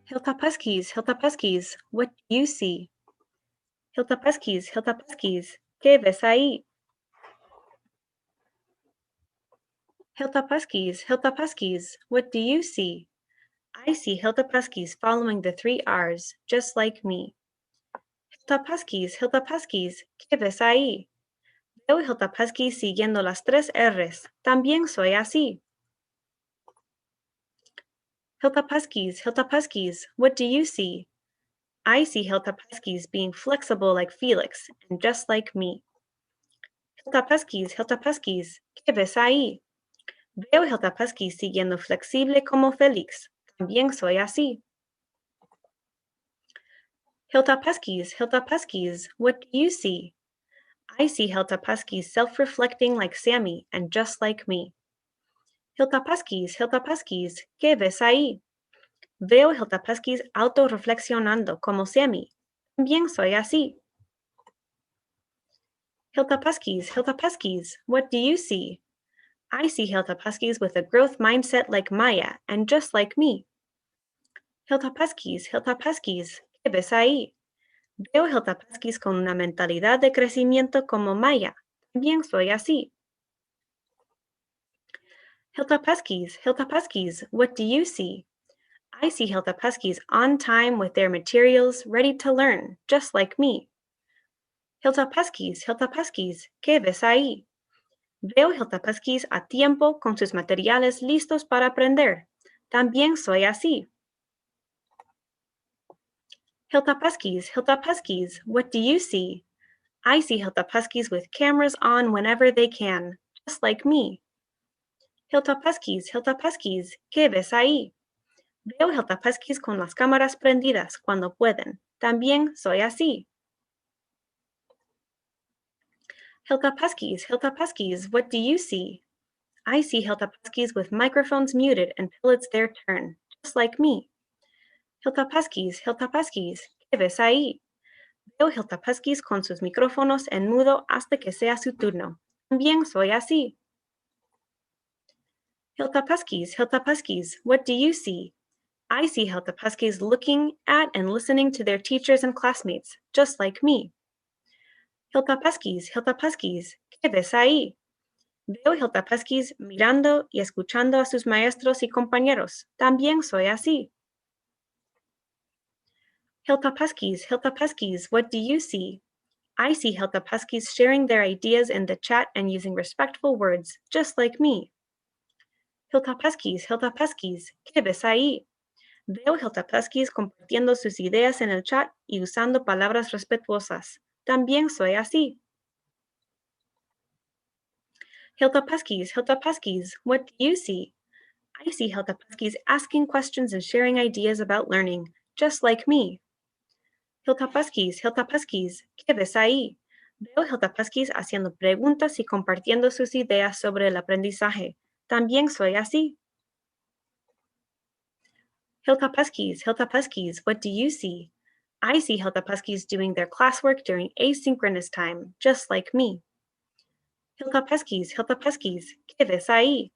Hilltop Huskies, Hilltop Huskies, what do you see? Hilltop Huskies, Hilltop Huskies, ¿qué ves ahí? Hilltop Huskies, Hilltop Huskies, what do you see? I see Hilltop Huskies following the 3 R's, just like me. Hilltop Huskies, ¿qué ves ahí? Veo Hilltop Huskies siguiendo las 3 R's, también soy así. Hilltop Huskies, what do you see? I see Hilltop Huskies being flexible like Felix and just like me. Hilltop Huskies, ¿qué ves ahí? Veo Hilltop Huskies siguiendo flexible como Félix. También soy así. Hilltop Huskies, what do you see? I see Hilltop Huskies self-reflecting like Sammy and just like me. Hilltop Huskies, ¿qué ves ahí? Veo Hilltop Huskies autorreflexionando como Sammy. También soy así. Hilltop Huskies, what do you see? I see Hilltop Huskies with a growth mindset like Maya and just like me. Hilltop Huskies, ¿qué ves ahí? Veo Hilltop Huskies con una mentalidad de crecimiento como Maya. También soy así. Hilltop Huskies, what do you see? I see Hilltop Huskies on time with their materials, ready to learn, just like me. Hilltop Huskies, ¿qué ves ahí? Veo Hilltop Huskies a tiempo con sus materiales listos para aprender. También soy así. Hilltop Huskies, what do you see? I see Hilltop Huskies with cameras on whenever they can, just like me. Hilltop Huskies, ¿qué ves ahí? Veo Hilltop Huskies con las cámaras prendidas cuando pueden. También soy así. Hilltop Huskies, what do you see? I see Hilltop Huskies with microphones muted until it's their turn, just like me. Hilltop Huskies, ¿qué ves ahí? Veo Hilltop Huskies con sus micrófonos en mudo hasta que sea su turno. También soy así. Hilltop Huskies, what do you see? I see Hilltop Huskies looking at and listening to their teachers and classmates, just like me. Hilltop Huskies, ¿qué ves ahí? Veo Hilltop Huskies mirando y escuchando a sus maestros y compañeros. También soy así. Hilltop Huskies, what do you see? I see Hilltop Huskies sharing their ideas in the chat and using respectful words, just like me. Hilltop Huskies, ¿qué ves ahí? Veo Hilltop Huskies compartiendo sus ideas en el chat y usando palabras respetuosas. También soy así. Hilltop Huskies, what do you see? I see Hilltop Huskies asking questions and sharing ideas about learning, just like me. Hilltop Huskies, ¿qué ves ahí? Veo Hilltop Huskies haciendo preguntas y compartiendo sus ideas sobre el aprendizaje. También soy así. Hilltop Huskies, what do you see? I see Hilltop Huskies doing their classwork during asynchronous time, just like me. Hilltop Huskies, ¿qué ves ahí?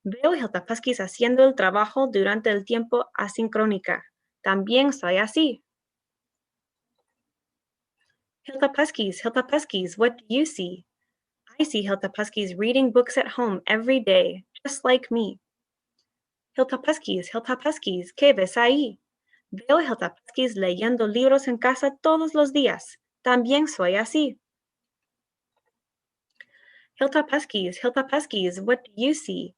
Veo Hilltop Huskies haciendo el trabajo durante el tiempo asincrónica. También soy así. Hilltop Huskies, what do you see? I see Hilltop Huskies reading books at home every day, just like me. Hilltop Huskies, ¿qué ves ahí? Veo Hilltop Huskies leyendo libros en casa todos los días. También soy así. Hilltop Huskies, what do you see?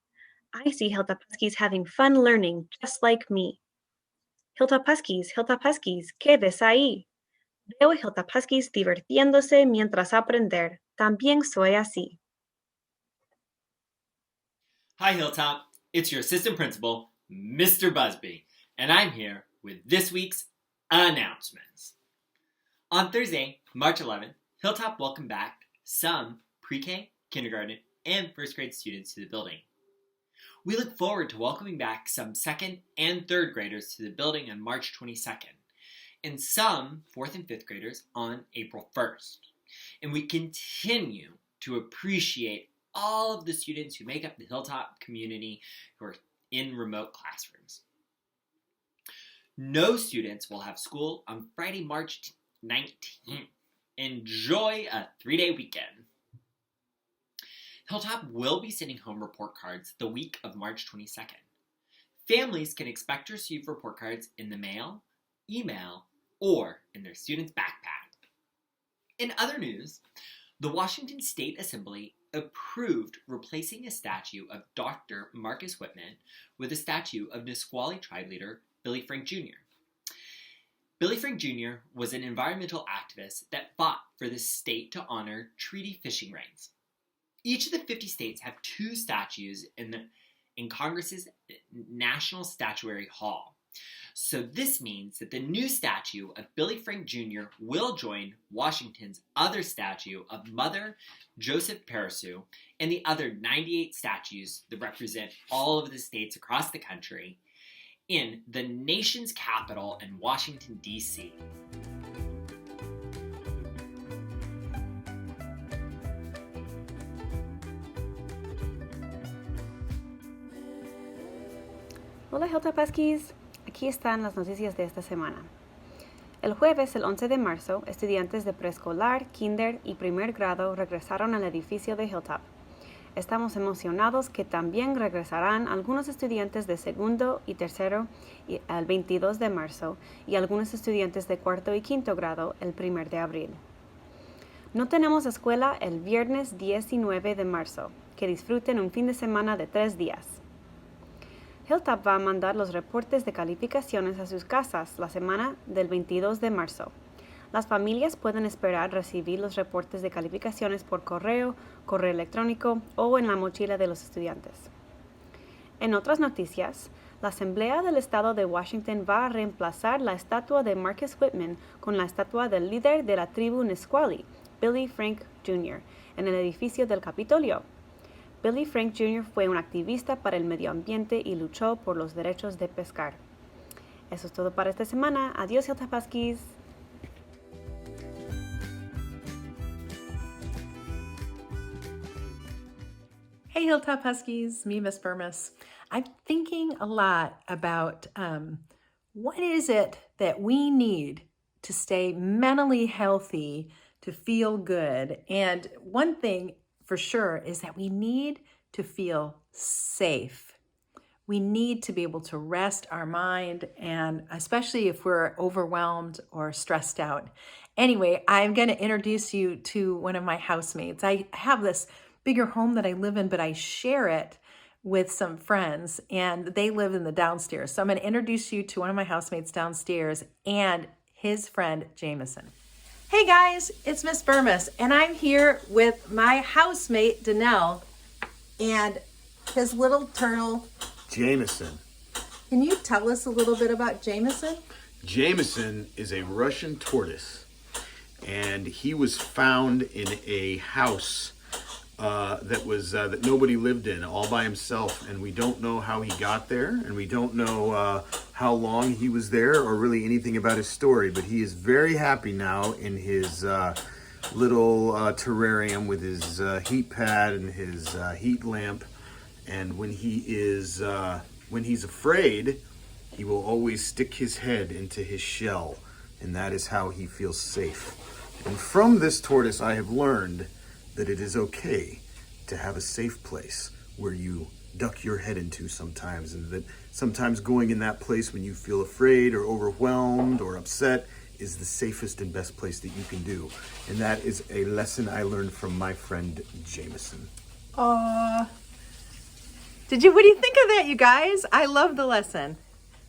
I see Hilltop Huskies having fun learning, just like me. Hilltop Huskies, ¿qué ves ahí? Veo Hilltop Huskies divirtiéndose mientras aprender. También soy así. Hi Hilltop, it's your assistant principal, Mr. Busby, and I'm here with this week's announcements. On Thursday, March 11th, Hilltop welcomed back some pre-K, kindergarten, and first grade students to the building. We look forward to welcoming back some second and third graders to the building on March 22nd, and some fourth and fifth graders on April 1st. And we continue to appreciate all of the students who make up the Hilltop community who are in remote classrooms. No students will have school on Friday, March 19th. Enjoy a 3-day weekend. Hilltop will be sending home report cards the week of March 22nd. Families can expect to receive report cards in the mail, email, or in their student's backpack. In other news, the Washington State Assembly approved replacing a statue of Dr. Marcus Whitman with a statue of Nisqually tribe leader Billy Frank Jr. Billy Frank Jr. was an environmental activist that fought for the state to honor treaty fishing rights. Each of the 50 states have 2 statues in Congress's National Statuary Hall. So this means that the new statue of Billy Frank Jr. will join Washington's other statue of Mother Joseph Pariseau and the other 98 statues that represent all of the states across the country in the nation's capital in Washington, D.C. Hola Hilltop Huskies, aquí están las noticias de esta semana. El jueves, el 11 de marzo, estudiantes de preescolar, kinder y primer grado regresaron al edificio de Hilltop. Estamos emocionados que también regresarán algunos estudiantes de segundo y tercero el 22 de marzo y algunos estudiantes de cuarto y quinto grado el 1 de abril. No tenemos escuela el viernes 19 de marzo. Que disfruten un fin de semana de 3 días. Hilltop va a mandar los reportes de calificaciones a sus casas la semana del 22 de marzo. Las familias pueden esperar recibir los reportes de calificaciones por correo electrónico o en la mochila de los estudiantes. En otras noticias, la Asamblea del Estado de Washington va a reemplazar la estatua de Marcus Whitman con la estatua del líder de la tribu Nisqually, Billy Frank Jr., en el edificio del Capitolio. Billy Frank Jr. fue un activista para el medio ambiente y luchó por los derechos de pescar. Eso es todo para esta semana. Adiós, Hilltop Huskies. Hey, Hilltop Huskies, me, Miss Burmis. I'm thinking a lot about what is it that we need to stay mentally healthy, to feel good. And one thing for sure is that we need to feel safe. We need to be able to rest our mind, and especially if we're overwhelmed or stressed out. Anyway, I'm going to introduce you to one of my housemates. I have this bigger home that I live in, but I share it with some friends, and they live in the downstairs. So I'm going to introduce you to one of my housemates downstairs and his friend, Jameson. Hey guys, it's Miss Burmis, and I'm here with my housemate, Danelle, and his little turtle, Jameson. Can you tell us a little bit about Jameson? Jameson is a Russian tortoise, and he was found in a house that nobody lived in, all by himself, and we don't know how he got there, and we don't know how long he was there, or really anything about his story. But he is very happy now in his little terrarium with his heat pad and his heat lamp. And when he's afraid, he will always stick his head into his shell, and that is how he feels safe. And from this tortoise, I have learned that it is okay to have a safe place where you duck your head into sometimes, and that sometimes going in that place when you feel afraid or overwhelmed or upset is the safest and best place that you can do. And that is a lesson I learned from my friend Jameson. Aww. What do you think of that, you guys? I love the lesson.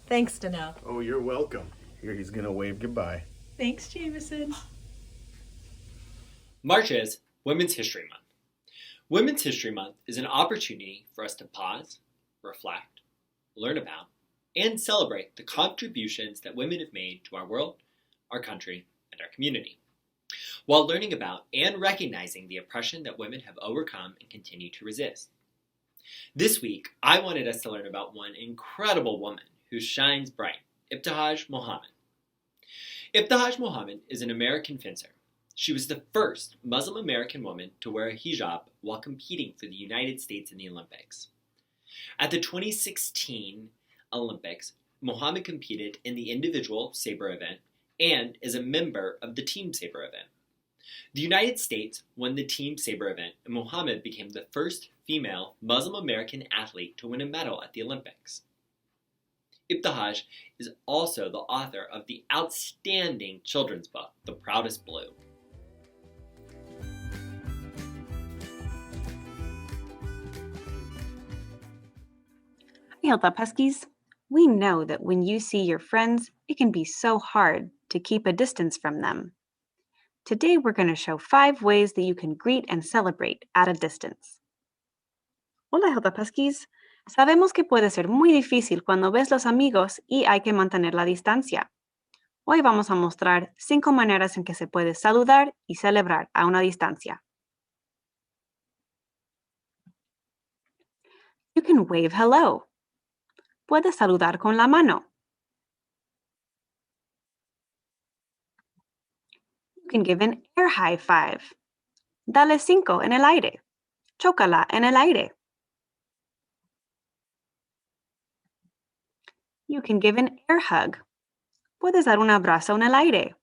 Thanks, Danelle. Oh, you're welcome. Here, he's gonna wave goodbye. Thanks, Jameson. March is Women's History Month. Women's History Month is an opportunity for us to pause, reflect, learn about, and celebrate the contributions that women have made to our world, our country, and our community, while learning about and recognizing the oppression that women have overcome and continue to resist. This week, I wanted us to learn about one incredible woman who shines bright, Ibtihaj Muhammad. Ibtihaj Muhammad is an American fencer. She was the first Muslim American woman to wear a hijab while competing for the United States in the Olympics. At the 2016 Olympics, Mohammed competed in the individual saber event and is a member of the team saber event. The United States won the team saber event, and Mohammed became the first female Muslim American athlete to win a medal at the Olympics. Ibtihaj is also the author of the outstanding children's book, The Proudest Blue. Hi, Hilltop Huskies. We know that when you see your friends, it can be so hard to keep a distance from them. Today, we're going to show 5 ways that you can greet and celebrate at a distance. Hola, Hilltop Huskies. Sabemos que puede ser muy difícil cuando ves los amigos y hay que mantener la distancia. Hoy vamos a mostrar 5 maneras en que se puede saludar y celebrar a una distancia. You can wave hello. Puedes saludar con la mano. You can give an air high five. Dale 5 en el aire. Chócala en el aire. You can give an air hug. Puedes dar un abrazo en el aire.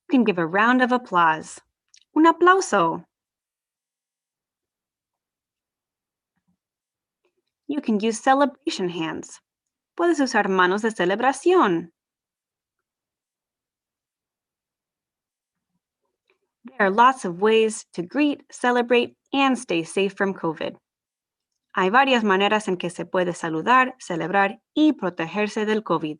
You can give a round of applause. Un aplauso. You can use celebration hands. Puedes usar manos de celebración. There are lots of ways to greet, celebrate, and stay safe from COVID. Hay varias maneras en que se puede saludar, celebrar y protegerse del COVID.